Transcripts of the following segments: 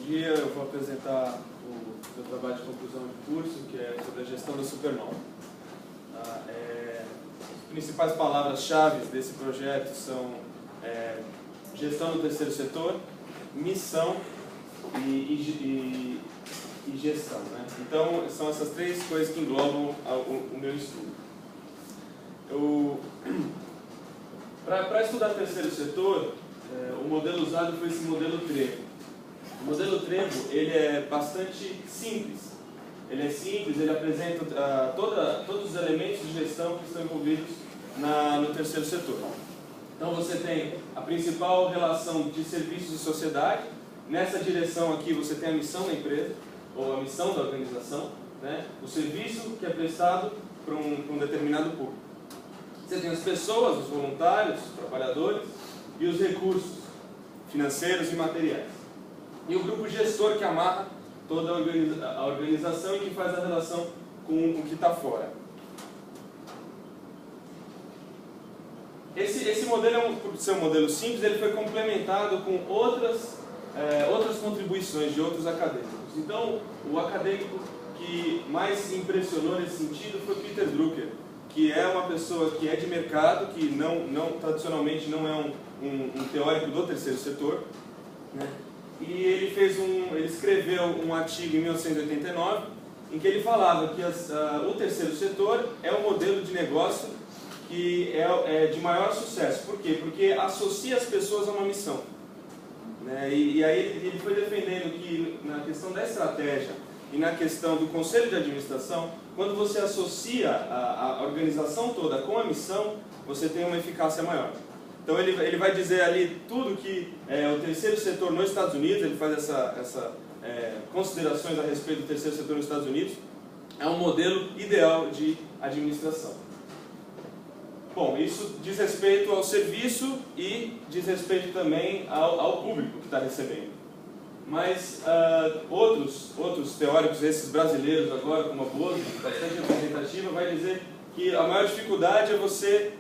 dia eu vou apresentar o meu trabalho de conclusão de curso, que é sobre a gestão da Supernova. As principais palavras-chave desse projeto são gestão do terceiro setor, missão e gestão, né? Então, são essas três coisas que englobam o meu estudo. Para estudar o terceiro setor, o modelo usado foi esse modelo Trevo. O modelo Trevo ele é bastante simples. Ele é simples, ele apresenta todos os elementos de gestão que estão envolvidos no terceiro setor. Então você tem a principal relação de serviços e sociedade. Nessa direção aqui você tem a missão da empresa, ou a missão da organização, né? O serviço que é prestado para um determinado público. Você tem as pessoas, os voluntários, os trabalhadores e os recursos financeiros e materiais. E o grupo gestor que amarra toda a organização e que faz a relação com o que está fora. Esse modelo, por ser um modelo simples, ele foi complementado com outras contribuições de outros acadêmicos. Então, o acadêmico que mais impressionou nesse sentido foi Peter Drucker, que é uma pessoa que é de mercado, que tradicionalmente não é um teórico do terceiro setor, né? E ele escreveu um artigo em 1989 em que ele falava que o terceiro setor é o modelo de negócio que é de maior sucesso. Por quê? Porque associa as pessoas a uma missão, né? E aí ele foi defendendo que na questão da estratégia e na questão do conselho de administração, quando você associa a organização toda com a missão, você tem uma eficácia maior. Então ele vai dizer ali tudo que o terceiro setor nos Estados Unidos, ele faz essas considerações a respeito do terceiro setor nos Estados Unidos, é um modelo ideal de administração. Bom, isso diz respeito ao serviço e diz respeito também ao público que está recebendo. Mas outros teóricos, esses brasileiros agora, como a Bozo, bastante representativa, vai dizer que a maior dificuldade é você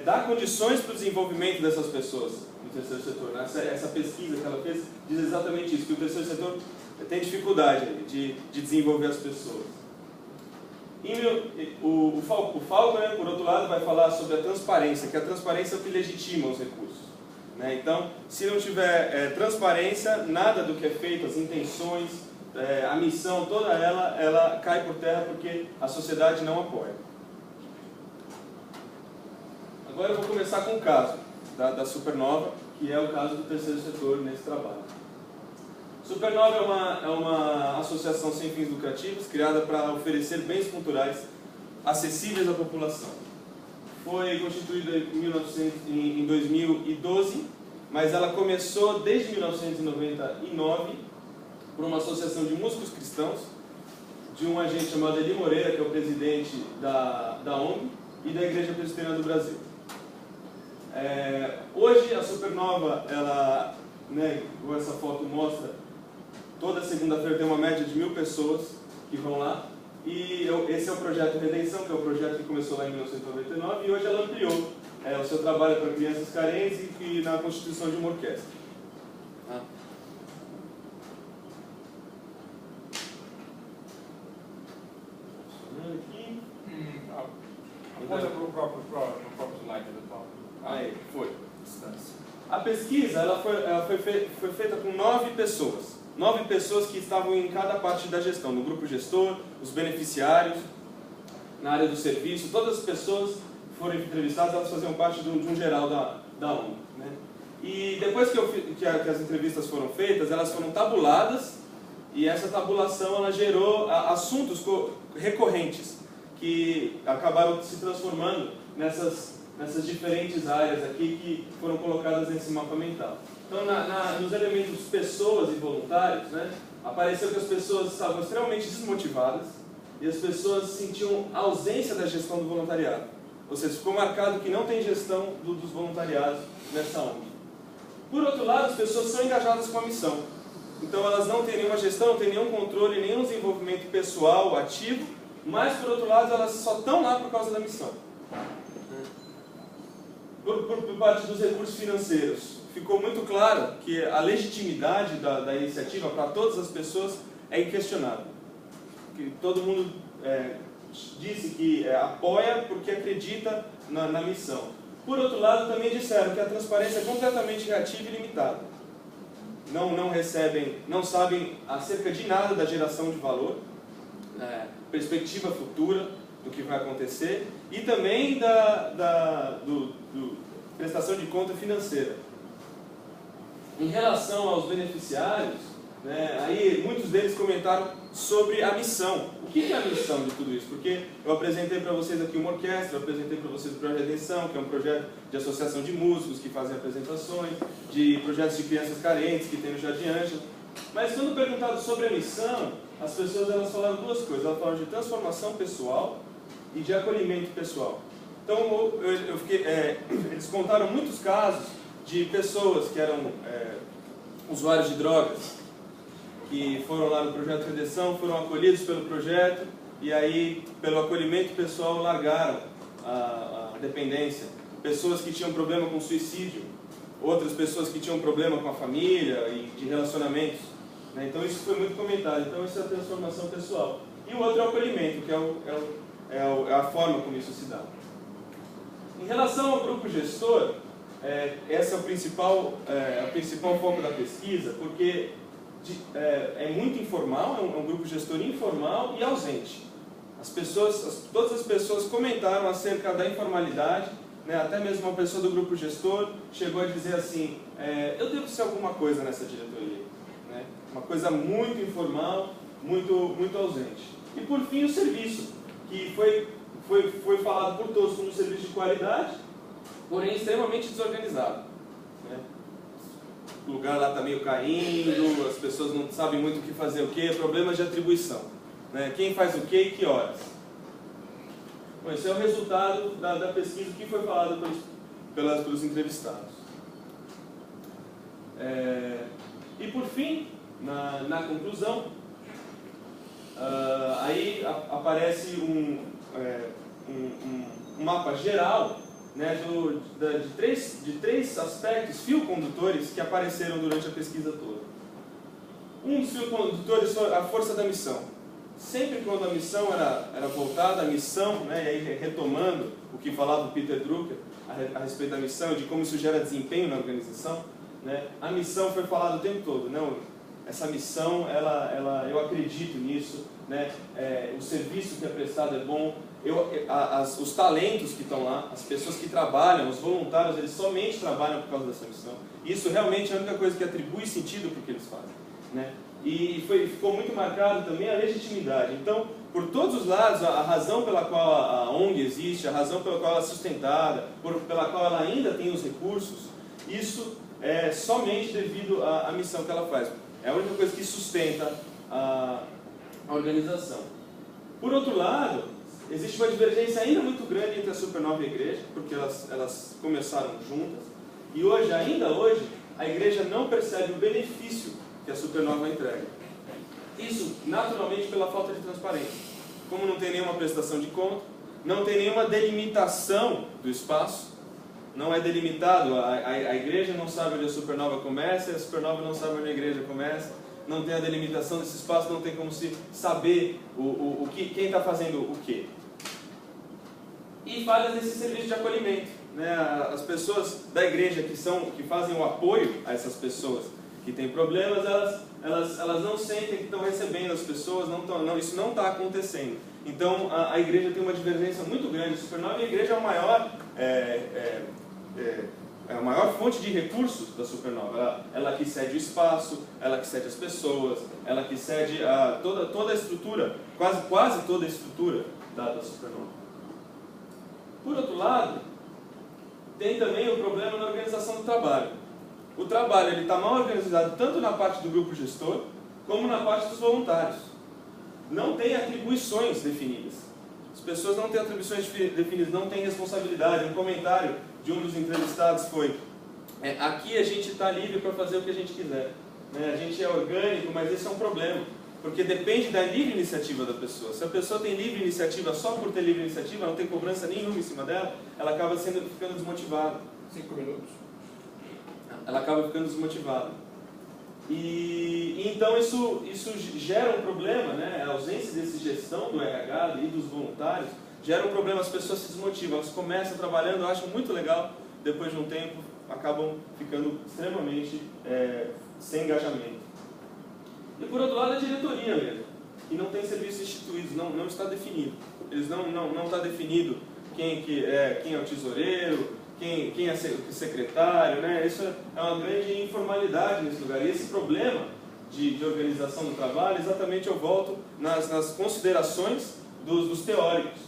dar condições para o desenvolvimento dessas pessoas no terceiro setor. Essa pesquisa que ela fez diz exatamente isso, que o terceiro setor tem dificuldade de desenvolver as pessoas. O Faulkner, por outro lado, vai falar sobre a transparência, que a transparência é o que legitima os recursos, né? Então, se não tiver transparência, nada do que é feito, as intenções, a missão, toda ela cai por terra porque a sociedade não apoia. Agora eu vou começar com o caso da Supernova, que é o caso do terceiro setor nesse trabalho. Supernova é uma associação sem fins lucrativos, criada para oferecer bens culturais acessíveis à população. Foi constituída em 2012, mas ela começou desde 1999 por uma associação de músicos cristãos, de um agente chamado Eli Moreira, que é o presidente da ONG, e da Igreja Presbiteriana do Brasil. Hoje a Supernova, como essa foto mostra, toda segunda-feira tem uma média de 1.000 pessoas que vão lá. E esse é o projeto Redenção, que é o projeto que começou lá em 1999, e hoje ela ampliou o seu trabalho para crianças carentes e na constituição de uma orquestra. Aqui. Aponta para o próprio slide do top. Aí, foi. A pesquisa ela foi feita com 9 pessoas. 9 pessoas que estavam em cada parte da gestão, no grupo gestor, os beneficiários, na área do serviço. Todas as pessoas que foram entrevistadas, elas faziam parte de um geral da ONG, né? E depois que as entrevistas foram feitas, elas foram tabuladas, e essa tabulação ela gerou assuntos recorrentes que acabaram se transformando nessas diferentes áreas aqui que foram colocadas nesse mapa mental. Então, nos elementos pessoas e voluntários, né, apareceu que as pessoas estavam extremamente desmotivadas e as pessoas sentiam a ausência da gestão do voluntariado. Ou seja, ficou marcado que não tem gestão dos voluntariados nessa ONG. Por outro lado, as pessoas são engajadas com a missão. Então, elas não têm nenhuma gestão, não têm nenhum controle, nenhum desenvolvimento pessoal ativo, mas, por outro lado, elas só estão lá por causa da missão. Por parte dos recursos financeiros, ficou muito claro que a legitimidade da iniciativa para todas as pessoas é inquestionável. Que todo mundo disse que apoia porque acredita na missão. Por outro lado, também disseram que a transparência é completamente reativa e limitada. Não recebem, não sabem acerca de nada da geração de valor, perspectiva futura do que vai acontecer e também do prestação de conta financeira. Em relação aos beneficiários, aí muitos deles comentaram sobre a missão. O que é a missão de tudo isso? Porque eu apresentei para vocês aqui uma orquestra, eu apresentei para vocês o Projeto Redenção, que é um projeto de associação de músicos que fazem apresentações, de projetos de crianças carentes que tem no Jardim Ângela. Mas quando perguntado sobre a missão, as pessoas elas falaram duas coisas. Elas falaram de transformação pessoal e de acolhimento pessoal. Então eles contaram muitos casos de pessoas que eram usuários de drogas, que foram lá no Projeto Redenção, foram acolhidos pelo projeto e aí, pelo acolhimento pessoal, largaram a dependência. Pessoas que tinham problema com suicídio, outras pessoas que tinham problema com a família e de relacionamentos. Então isso foi muito comentado. Então isso é a transformação pessoal. E o outro é o acolhimento, que é a forma como isso se dá. Em relação ao grupo gestor, esse é o principal foco da pesquisa, porque é muito informal, é um grupo gestor informal e ausente. Todas as pessoas comentaram acerca da informalidade, até mesmo uma pessoa do grupo gestor chegou a dizer assim, eu devo ser alguma coisa nessa diretoria. Uma coisa muito informal, muito ausente. E por fim o serviço, que foi falado por todos como um serviço de qualidade, porém extremamente desorganizado. O lugar lá está meio caindo, as pessoas não sabem muito o que fazer o que, problemas de atribuição. Quem faz o que e que horas. Bom, esse é o resultado da pesquisa que foi falada pelos entrevistados. E por fim, na conclusão, aí aparece um mapa geral de três aspectos, fio-condutores, que apareceram durante a pesquisa toda. Um dos fio-condutores foi a força da missão. Sempre quando a missão era voltada, a missão, e aí retomando o que falava o Peter Drucker a respeito da missão, de como isso gera desempenho na organização, a missão foi falada o tempo todo. Não, essa missão, eu acredito nisso, o serviço que é prestado é bom, os talentos que estão lá, as pessoas que trabalham, os voluntários, eles somente trabalham por causa dessa missão. Isso realmente é a única coisa que atribui sentido para o que eles fazem. E ficou muito marcado também a legitimidade. Então, por todos os lados, a razão pela qual a ONG existe, a razão pela qual ela é sustentada, pela qual ela ainda tem os recursos, isso é somente devido à missão que ela faz. É a única coisa que sustenta a organização. Por outro lado, existe uma divergência ainda muito grande entre a Supernova e a igreja, porque elas começaram juntas, e ainda hoje, a igreja não percebe o benefício que a Supernova entrega. Isso, naturalmente, pela falta de transparência. Como não tem nenhuma prestação de conta, não tem nenhuma delimitação do espaço, não é delimitado, a igreja não sabe onde a Supernova começa, e a Supernova não sabe onde a igreja começa, não tem a delimitação desse espaço, não tem como se saber quem está fazendo o quê. E falhas nesse serviço de acolhimento. As pessoas da igreja que fazem o apoio a essas pessoas que têm problemas, elas não sentem que estão recebendo as pessoas, isso não está acontecendo. Então a igreja tem uma divergência muito grande. A Supernova e a igreja é a maior fonte de recursos da Supernova. Ela que cede o espaço, ela que cede as pessoas, ela que cede toda a estrutura, quase toda a estrutura da Supernova. Por outro lado, tem também o problema na organização do trabalho. O trabalho está mal organizado tanto na parte do grupo gestor, como na parte dos voluntários. Não tem atribuições definidas. As pessoas não têm atribuições definidas, não têm responsabilidade. Um comentário de um dos entrevistados foi: aqui a gente está livre para fazer o que a gente quiser. A gente é orgânico, mas esse é um problema. Porque depende da livre iniciativa da pessoa. Se a pessoa tem livre iniciativa só por ter livre iniciativa, não tem cobrança nenhuma em cima dela, ela acaba ficando desmotivada. 5 minutos. ela acaba ficando desmotivada. E então isso gera um problema, né? A ausência dessa gestão do RH e dos voluntários gera um problema, as pessoas se desmotivam, elas começam trabalhando, acham muito legal, depois de um tempo acabam ficando extremamente sem engajamento. E por outro lado a diretoria mesmo, que não tem serviços instituídos, não está definido. Não está definido quem é o tesoureiro, quem é o secretário, né? Isso é uma grande informalidade nesse lugar. E esse problema de organização do trabalho, exatamente eu volto nas considerações dos teóricos.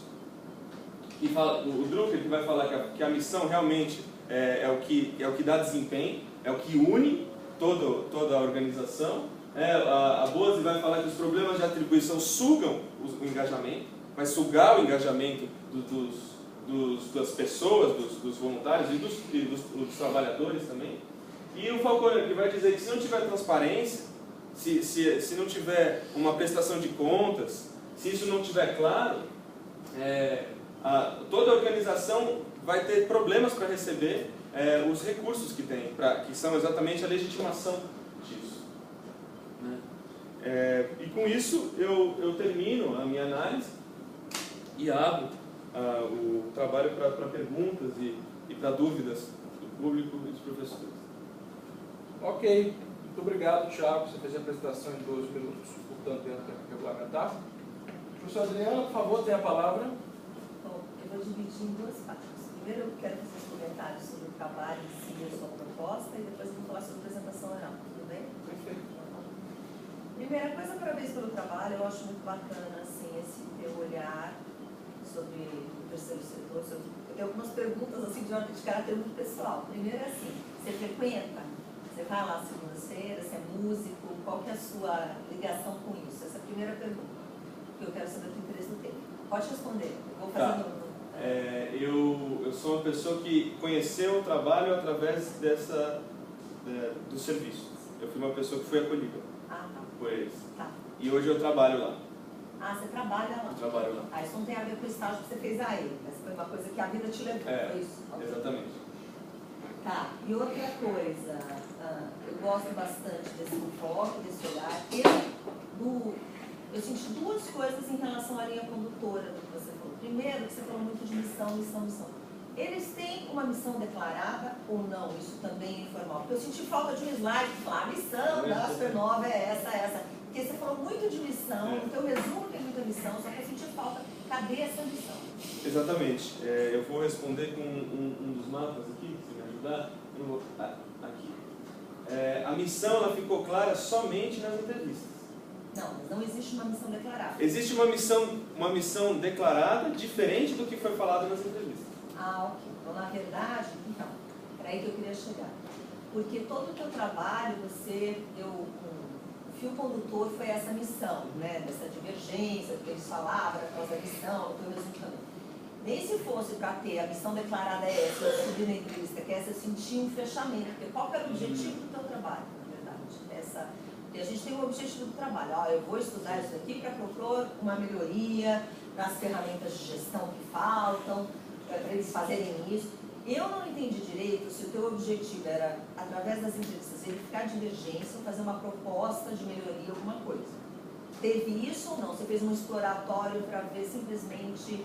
Que fala, o Drucker que vai falar que a missão realmente é o que dá desempenho, é o que une toda a organização. A Bose vai falar que os problemas de atribuição sugam o engajamento, vai sugar o engajamento das pessoas, dos voluntários e dos trabalhadores também. E o Falconer que vai dizer que se não tiver transparência, se não tiver uma prestação de contas, se isso não estiver claro, toda a organização vai ter problemas para receber os recursos que tem, que são exatamente a legitimação disso. Né? E com isso eu termino a minha análise e abro o trabalho para perguntas e para dúvidas do público e dos professores. Ok, muito obrigado, Thiago. Você fez a apresentação em 2 minutos, portanto, dentro do tempo regulamentar. Professora Adriana, por favor, tenha a palavra. Bom, eu vou dividir em 2 partes. Primeiro, eu quero fazer os comentários sobre o trabalho em si, a sua proposta, e depois eu vou falar sobre a apresentação oral. Tudo bem? Perfeito. Primeira coisa, parabéns pelo trabalho. Eu acho muito bacana assim, esse teu olhar sobre o terceiro setor. Eu tenho algumas perguntas assim, de caráter muito pessoal. Primeiro é assim, você frequenta? Você vai lá segunda-feira? Você é músico? Qual que é a sua ligação com isso? Essa é a primeira pergunta, que eu quero saber do interesse do tempo. Pode responder. Eu vou fazer eu sou uma pessoa que conheceu o trabalho através do serviço. Eu fui uma pessoa que foi acolhida por eles. Tá. E hoje eu trabalho lá. Ah, você trabalha lá? Eu trabalho lá. Isso não tem a ver com o estágio que você fez aí. Essa foi uma coisa que a vida te levou, foi isso? Exatamente. Tá, e outra coisa, eu gosto bastante desse enfoque, desse olhar. Eu senti 2 coisas em relação à linha condutora do que você falou. Primeiro, que você falou muito de missão. Eles têm uma missão declarada ou não? Isso também é informal. Porque eu senti falta de um slide que fala, a missão da Supernova é essa. Porque você falou muito de missão, no teu resumo tem muita missão, só que eu senti falta, cadê essa missão? Exatamente. Eu vou responder com um dos mapas aqui, se me ajudar. Aqui. A missão ela ficou clara somente nas entrevistas. Não, mas não existe uma missão declarada. Existe uma missão declarada diferente do que foi falado nas entrevistas. Ok. Então, na verdade, era aí que eu queria chegar. Porque todo o teu trabalho, o fio condutor foi essa missão, né? Dessa divergência, do que eles falavam, por causa da missão, o teu resultado. Nem se fosse para ter a missão declarada essa, eu subir na entrevista, que essa, eu senti um fechamento. Porque qual era o objetivo do teu trabalho, na verdade? Porque a gente tem um objetivo do trabalho. Eu vou estudar isso aqui para propor uma melhoria nas ferramentas de gestão que faltam, para eles fazerem isso. Eu não entendi direito se o teu objetivo era, através das entrevistas, verificar divergência ou fazer uma proposta de melhoria, alguma coisa. Teve isso ou não? Você fez um exploratório para ver simplesmente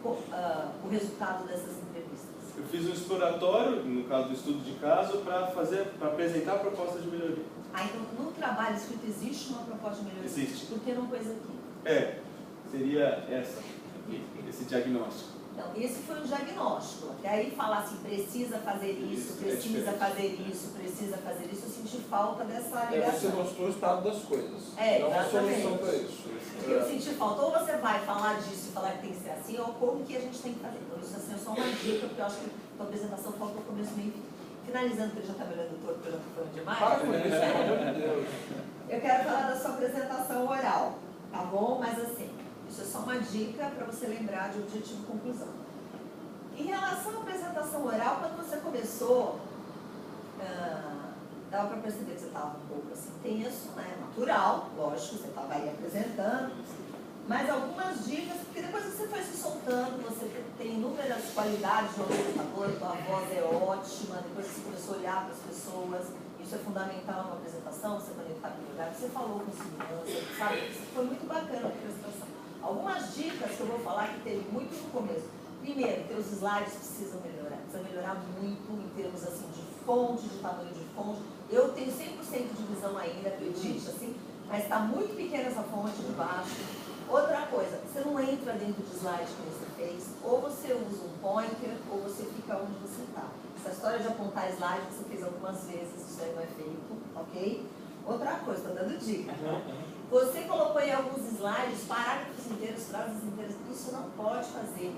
o resultado dessas entrevistas? Eu fiz um exploratório, no caso do estudo de caso, para apresentar a proposta de melhoria. Então no trabalho escrito existe uma proposta de melhoria? Existe. Por que não pôs aqui? Seria esse diagnóstico. Então, esse foi um diagnóstico. Até aí falar assim, precisa fazer isso, precisa fazer isso, eu senti falta dessa ligação. Você mostrou o estado das coisas. Não uma solução para isso. Eu senti falta. Ou você vai falar disso e falar que tem que ser assim, ou como que a gente tem que fazer. Então, isso assim, é só uma dica, porque eu acho que a tua apresentação faltou começo, meio fim. Finalizando, que ele já está me olhando torto, porque eu já estou falando demais. Para com isso, pelo amor de Deus. Eu quero falar da sua apresentação oral, tá bom? Mas assim, isso é só uma dica para você lembrar de objetivo e conclusão. Em relação à apresentação oral, quando você começou, dava para perceber que você estava um pouco assim tenso, né? Natural, lógico, você estava aí apresentando. Mas algumas dicas, porque depois você foi se soltando, você tem inúmeras qualidades de apresentador, tua voz é ótima, depois você começou a olhar para as pessoas, isso é fundamental numa apresentação, você conectar com o lugar, você falou com segurança, sabe? Isso foi muito bacana a apresentação. Algumas dicas que eu vou falar que teve muito no começo. Primeiro, teus slides precisam melhorar. Precisa melhorar muito em termos assim, de fonte, de tamanho de fonte. Eu tenho 100% de visão ainda, acredite, assim, mas está muito pequena essa fonte de baixo. Outra coisa, você não entra dentro do slide que você fez, ou você usa um pointer, ou você fica onde você está. Essa história de apontar slide você fez algumas vezes, isso aí não é feito, ok? Outra coisa, estou dando dica. Você colocou em alguns slides parágrafos inteiros, frases inteiras, isso não pode fazer.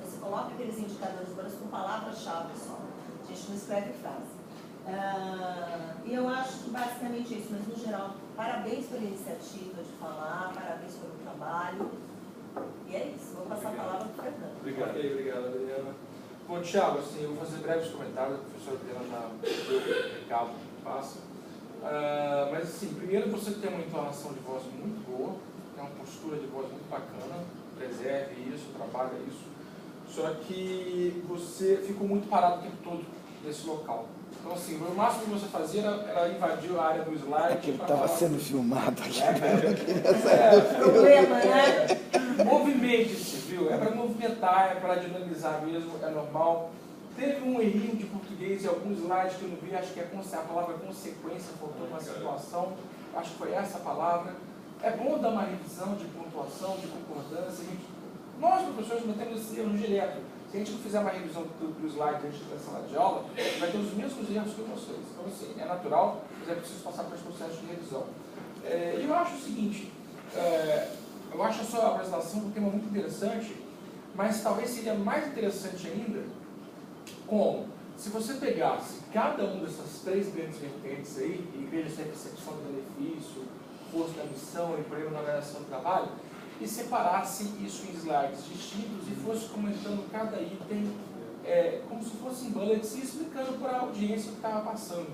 Você coloca aqueles indicadores com palavras-chave só. A gente não escreve frase. E eu acho que basicamente isso, mas no geral, parabéns pela iniciativa de falar, parabéns pelo trabalho. E é isso, vou passar a palavra para o Fernando. Obrigado. Ok, obrigado, Adriana. Bom, Thiago, assim, eu vou fazer breves comentários, a professora Adriana já deu o recado que passa. Mas assim, primeiro você tem uma entonação de voz muito boa, tem uma postura de voz muito bacana, preserve isso, trabalha isso. Só que você ficou muito parado o tempo todo nesse local. Então assim, o máximo que você fazia era invadir a área do slide. É que ele estava sendo filmado aqui. Problema, né? Movimente-se, viu? É para movimentar, é para dinamizar mesmo, é normal. Teve um errinho de português e alguns slides que eu não vi, acho que a palavra consequência, faltou uma situação, acho que foi essa a palavra. É bom dar uma revisão de pontuação, de concordância. Nós, professores, não temos esse erro direto. Se a gente não fizer uma revisão do slide antes da sala de aula, vai ter os mesmos erros que vocês. Então, assim, é natural, mas é preciso passar por esse processo de revisão. E eu acho o seguinte, eu acho a sua apresentação um tema muito interessante, mas talvez seria mais interessante ainda como, se você pegasse cada uma dessas três grandes vertentes aí, igreja sem percepção do benefício, força da missão e problema na organização do trabalho, e separasse isso em slides distintos e fosse comentando cada item como se fosse em bullets e explicando para a audiência o que estava passando.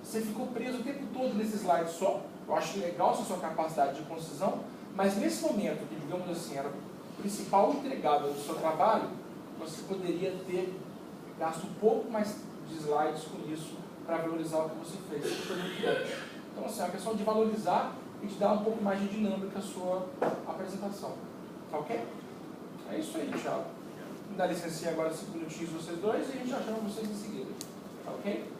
Você ficou preso o tempo todo nesse slide só. Eu acho legal essa sua capacidade de concisão, mas nesse momento, que digamos assim, era o principal entregável do seu trabalho, você poderia ter gasto um pouco mais de slides com isso para valorizar o que você fez. Isso foi muito bom. Então, assim, é uma questão de valorizar e de dar um pouco mais de dinâmica à sua apresentação. Tá ok? É isso aí, Thiago. Me dá licença agora 5 minutinhos vocês dois e a gente já chama vocês em seguida. Tá ok?